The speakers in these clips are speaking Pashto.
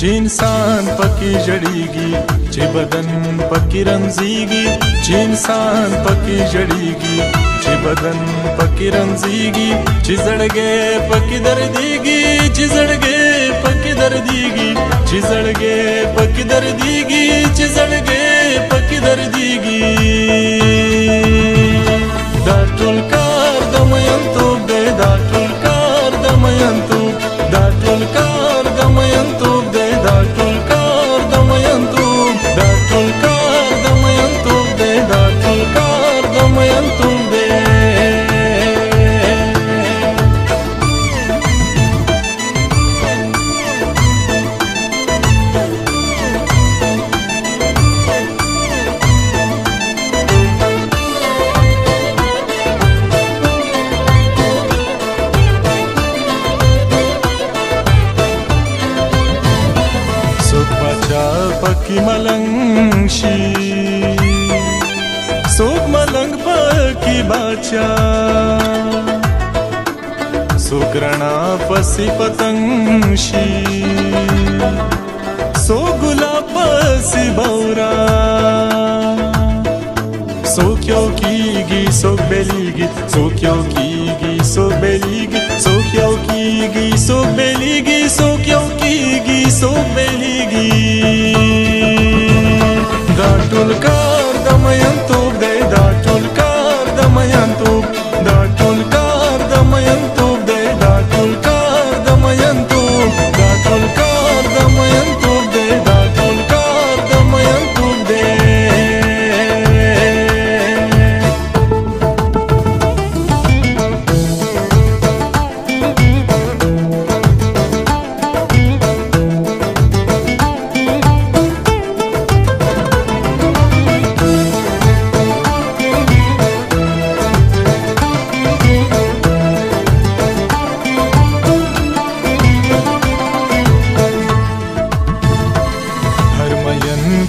چې انسان پکې جړیږي چې بدن پکې رنځيږي چې انسان پکې جړیږي چې بدن پکې رنځيږي چې زړګې پکې درديږي چې زړګې پکې درديږي چې زړګې پکې درديږي چې زړګې پکې درديږي دا ټول کار د مینتوب دی دا ټول کار د مینتوب دا ټول کار د مینتوب دی دا ټول کار د مینتوب دا ټول کار د مینتوب دی دا ټول کار د مینتوب دی پکی ملنگ شی سوک ملنگ پکی باچا سوک رنا پسی پتنگ شی سوک گلاب پسی بورا سوک یو کیگی سوک بیلیگی سوک یو کیگی سوک بیلیگی سوک یو کیگی سوک بیلیگی سوک یو کیگی سوک بیلیگی دا ټول کار د مینتوب دی دا ټول کار د مینتوب دا ټول کار د مینتوب دی دا ټول کار د مینتوب دا ټول کار د مینتوب دی دا ټول کار د مینتوب دی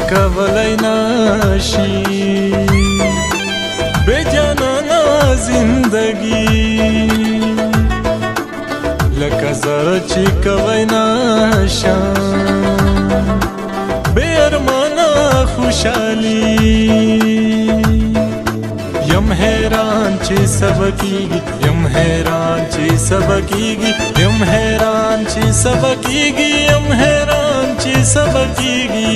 کولای نشي بے جانانا زندگی لکه زه چې کوی نشم بے ارمانا خوشحالی یم حیران چې سبکیږي یم حیران چې سبکیږي یم حیران چې سبکیږي یم حیران چې سبکیږي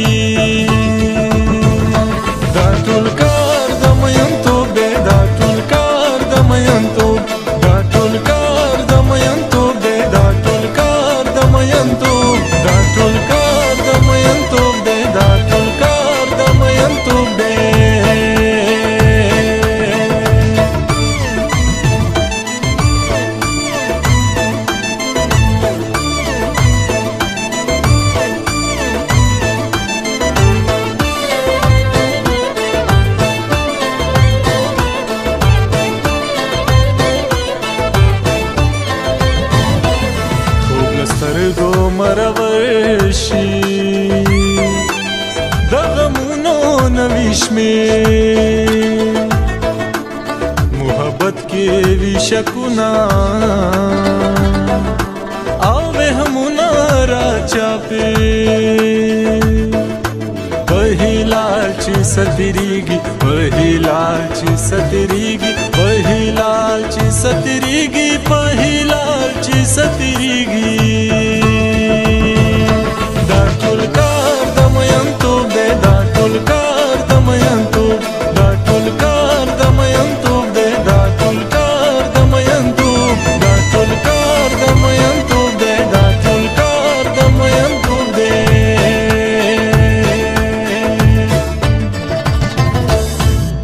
دا ټول کار د مینتوب دی دا ټول کار د مینتوب دا ټول کار د مینتوب دی دا ټول کار د مینتوب دا ټول کار د مینتوب دی دا ټول کار د مینتوب دی سترګو مرور شي د غمونو نوي شمېر محبت کې وي شکونه او وهمونه راچاپې بهلال چې ستريږي بهلال چې ستريږي بهلال چې ستريږي بهلال چې ستريږي دا ټول کار د مینتوب دی دا ټول کار د مینتوب دا ټول کار د مینتوب دی دا ټول کار د مینتوب دا ټول کار د مینتوب دی دا ټول کار د مینتوب دی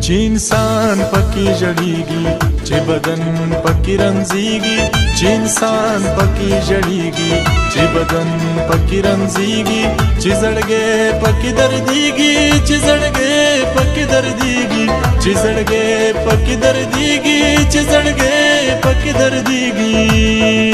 چې انسان پکې جړیږي چې بدن پکې رنځيږي چې انسان پکې جړیږي چې بدن پکې رنځيږي چې زړګې پکې درديږي چې زړګې پکې درديږي چې زړګې پکې درديږي چې زړګې پکې درديږي